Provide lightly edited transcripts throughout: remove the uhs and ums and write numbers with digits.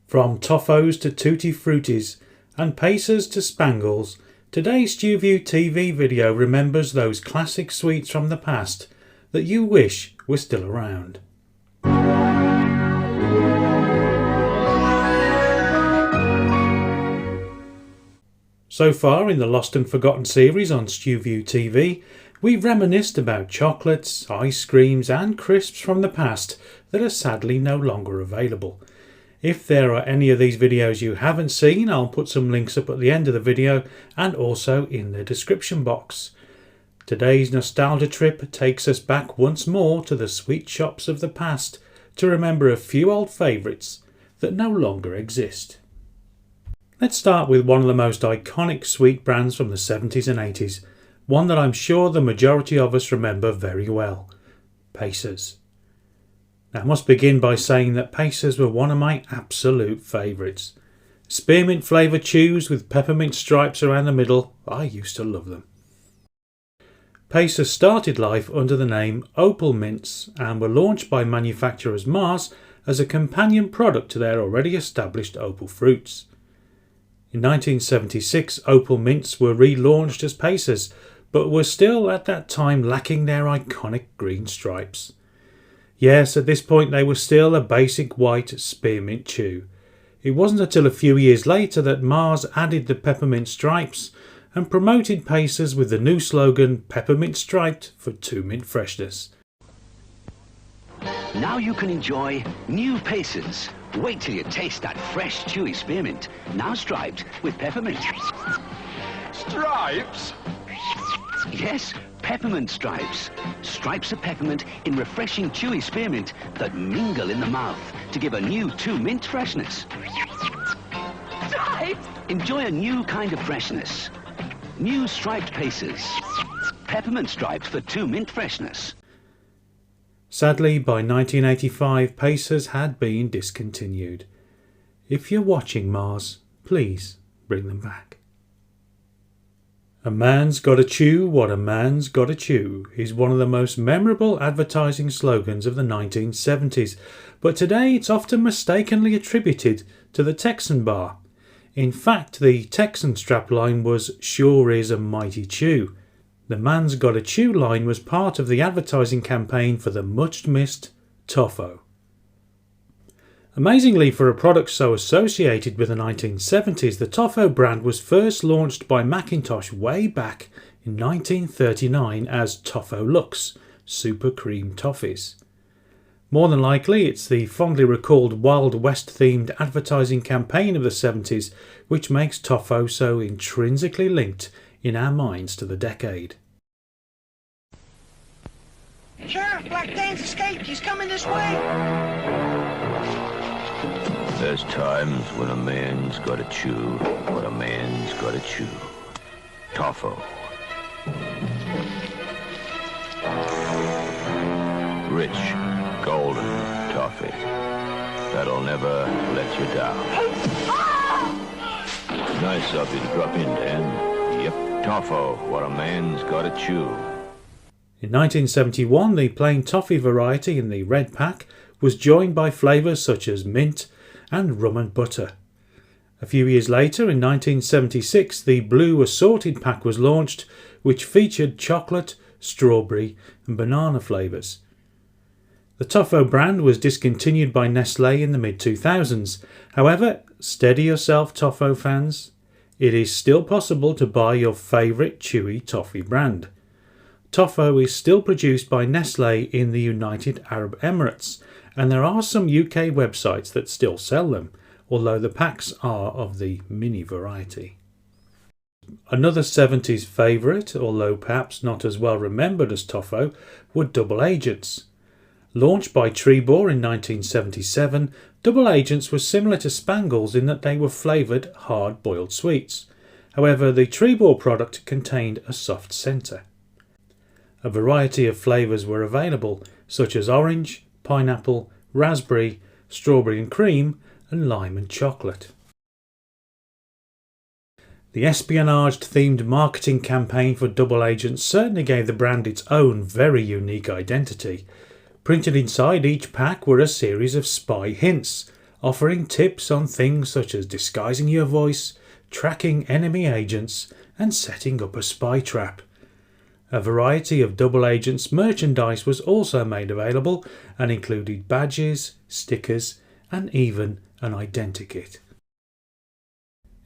From Toffos to Tooty Frooties and Pacers to Spangles, today's Stuview TV video remembers those classic sweets from the past that you wish were still around. So far in the Lost and Forgotten series on Stuview TV, we've reminisced about chocolates, ice creams and crisps from the past that are sadly no longer available. If there are any of these videos you haven't seen, I'll put some links up at the end of the video and also in the description box. Today's nostalgia trip takes us back once more to the sweet shops of the past to remember a few old favourites that no longer exist. Let's start with one of the most iconic sweet brands from the 70s and 80s, one that I'm sure the majority of us remember very well: Pacers. Now I must begin by saying that Pacers were one of my absolute favourites. Spearmint flavoured chews with peppermint stripes around the middle, I used to love them. Pacers started life under the name Opal Mints and were launched by manufacturers Mars as a companion product to their already established Opal Fruits. In 1976, Opal Mints were relaunched as Pacers, but were still at that time lacking their iconic green stripes. Yes, at this point they were still a basic white spearmint chew. It wasn't until a few years later that Mars added the peppermint stripes and promoted Pacers with the new slogan "Peppermint Striped for 2 mint freshness." Now you can enjoy new Pacers. Wait till you taste that fresh, chewy spearmint, now striped with peppermint. Stripes? Yes, peppermint stripes. Stripes of peppermint in refreshing, chewy spearmint that mingle in the mouth to give a new 2 mint freshness. Stripes? Enjoy a new kind of freshness. New striped Pacers. Peppermint stripes for 2 mint freshness. Sadly, by 1985, Pacers had been discontinued. If you're watching, Mars, please bring them back. "A man's gotta chew what a man's gotta chew" is one of the most memorable advertising slogans of the 1970s, but today it's often mistakenly attributed to the Texan bar. In fact, the Texan strapline was "Sure is a mighty chew." The "Man's Gotta Chew" line was part of the advertising campaign for the much-missed Toffo. Amazingly, for a product so associated with the 1970s, the Toffo brand was first launched by Macintosh way back in 1939 as Toffo Lux Super Cream Toffees. More than likely, it's the fondly recalled Wild West-themed advertising campaign of the 70s which makes Toffo so intrinsically linked in our minds to the decade. Sheriff, Black Dan's escaped. He's coming this way. There's times when a man's gotta chew what a man's gotta chew. Toffo. Rich, golden toffee. That'll never let you down. Nice of you to drop in, Dan. Yep, Toffo, what a man's gotta chew. In 1971, the plain toffee variety in the red pack was joined by flavours such as mint and rum and butter. A few years later, in 1976, the blue assorted pack was launched, which featured chocolate, strawberry and banana flavours. The Toffo brand was discontinued by Nestlé in the mid-2000s. However, steady yourself, Toffo fans. It is still possible to buy your favourite chewy toffee brand. Toffo is still produced by Nestlé in the United Arab Emirates, and there are some UK websites that still sell them, although the packs are of the mini variety. Another 70s favourite, although perhaps not as well remembered as Toffo, were Double Agents. Launched by Trebor in 1977, Double Agents were similar to Spangles in that they were flavoured hard-boiled sweets. However, the Trebor product contained a soft centre. A variety of flavours were available, such as orange, pineapple, raspberry, strawberry and cream, and lime and chocolate. The espionage-themed marketing campaign for Double Agents certainly gave the brand its own very unique identity. Printed inside each pack were a series of spy hints, offering tips on things such as disguising your voice, tracking enemy agents, and setting up a spy trap. A variety of double agents merchandise was also made available and included badges, stickers, and even an identikit.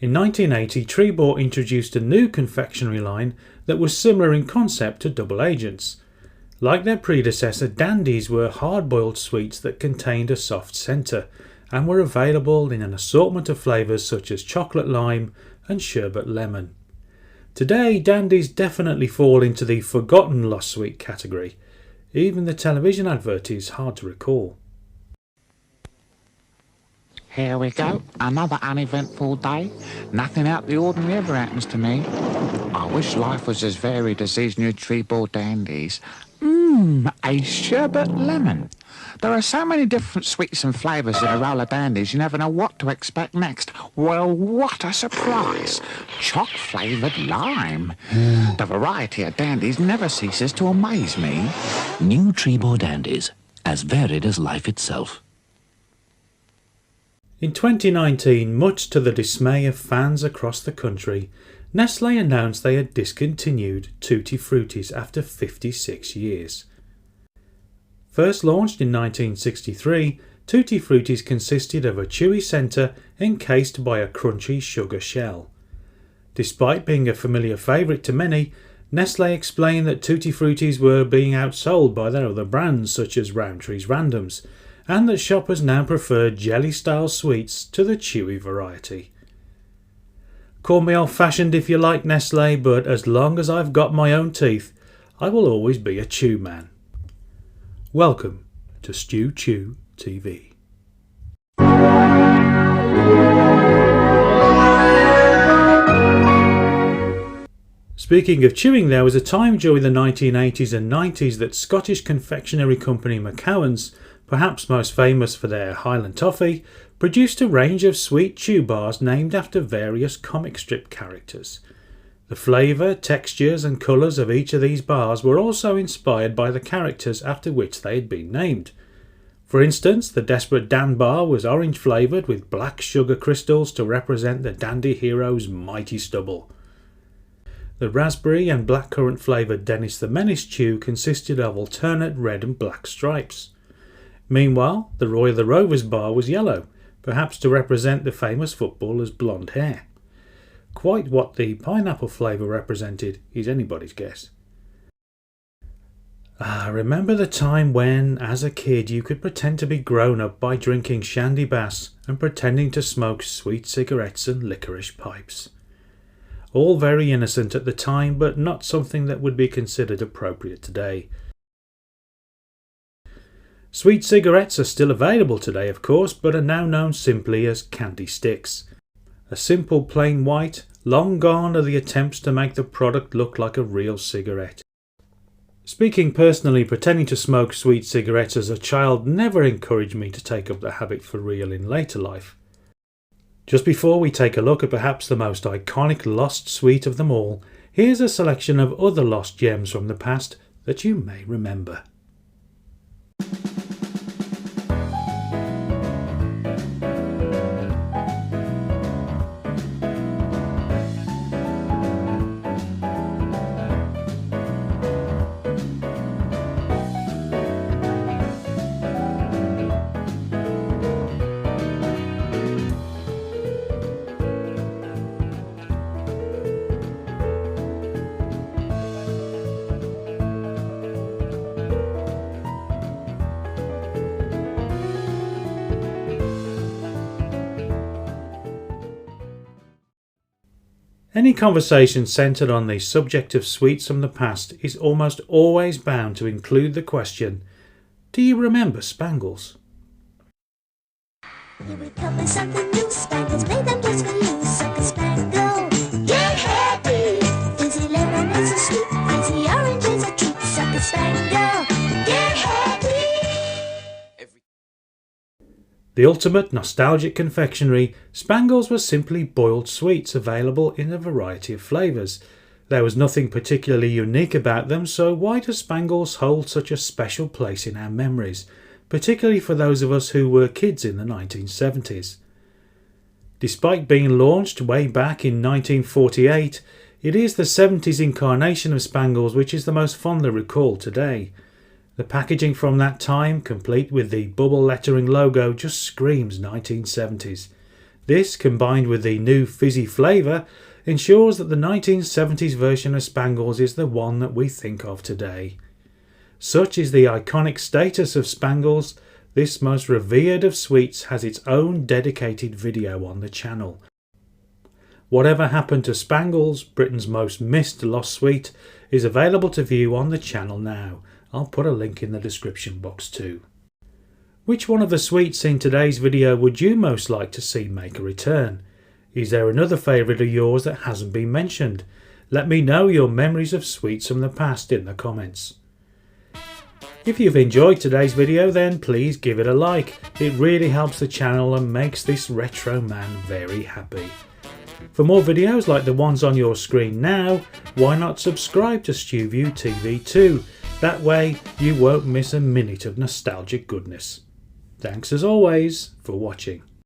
In 1980, Trebor introduced a new confectionery line that was similar in concept to double agents. Like their predecessor, Dandies were hard-boiled sweets that contained a soft centre and were available in an assortment of flavours such as chocolate lime and sherbet lemon. Today, Dandies definitely fall into the forgotten lost sweet category. Even the television advert is hard to recall. Here we go, another uneventful day. Nothing out the ordinary ever happens to me. I wish life was as varied as these new Trebor Dandies. A sherbet lemon. There are so many different sweets and flavours in a roll of Dandies, you never know what to expect next. Well, what a surprise! Choc-flavoured lime. The variety of Dandies never ceases to amaze me. New Trebor Dandies, as varied as life itself. In 2019, much to the dismay of fans across the country, Nestlé announced they had discontinued Tooty Frooties after 56 years. First launched in 1963, Tooty Frooties consisted of a chewy centre encased by a crunchy sugar shell. Despite being a familiar favourite to many, Nestlé explained that Tooty Frooties were being outsold by their other brands such as Roundtree's Randoms, and that shoppers now preferred jelly-style sweets to the chewy variety. Call me old-fashioned if you like, Nestlé, but as long as I've got my own teeth, I will always be a chew man. Welcome to Stuview TV. Speaking of chewing, there was a time during the 1980s and 90s that Scottish confectionery company Macallan's, perhaps most famous for their Highland Toffee, produced a range of sweet chew bars named after various comic strip characters. The flavour, textures and colours of each of these bars were also inspired by the characters after which they had been named. For instance, the Desperate Dan bar was orange flavoured with black sugar crystals to represent the dandy hero's mighty stubble. The raspberry and blackcurrant flavoured Dennis the Menace chew consisted of alternate red and black stripes. Meanwhile, the Roy of the Rovers bar was yellow, perhaps to represent the famous footballer's blonde hair. Quite what the pineapple flavour represented is anybody's guess. Remember the time when, as a kid, you could pretend to be grown up by drinking shandy bass and pretending to smoke sweet cigarettes and licorice pipes. All very innocent at the time, but not something that would be considered appropriate today. Sweet cigarettes are still available today, of course, but are now known simply as candy sticks. A simple plain white, long gone are the attempts to make the product look like a real cigarette. Speaking personally, pretending to smoke sweet cigarettes as a child never encouraged me to take up the habit for real in later life. Just before we take a look at perhaps the most iconic lost sweet of them all, here's a selection of other lost gems from the past that you may remember. Any conversation centred on the subject of sweets from the past is almost always bound to include the question, do you remember Spangles? Here we come with something new, Spangles made them just for you. Suck a Spangle, get happy. Fizzy lemon is a sweet, fizzy orange is a treat. Suck a Spangle, get happy. The ultimate nostalgic confectionery, Spangles were simply boiled sweets available in a variety of flavours. There was nothing particularly unique about them, so why do Spangles hold such a special place in our memories? particularly for those of us who were kids in the 1970s. Despite being launched way back in 1948, it is the 70s incarnation of Spangles which is the most fondly recalled today. The packaging from that time, complete with the bubble lettering logo, just screams 1970s. This, combined with the new fizzy flavour, ensures that the 1970s version of Spangles is the one that we think of today. Such is the iconic status of Spangles, this most revered of sweets has its own dedicated video on the channel. Whatever Happened to Spangles, Britain's most missed lost sweet, is available to view on the channel now. I'll put a link in the description box too. Which one of the sweets in today's video would you most like to see make a return? Is there another favourite of yours that hasn't been mentioned? Let me know your memories of sweets from the past in the comments. If you've enjoyed today's video, then please give it a like. It really helps the channel and makes this retro man very happy. For more videos like the ones on your screen now, why not subscribe to Stuview TV too? That way you won't miss a minute of nostalgic goodness. Thanks as always for watching.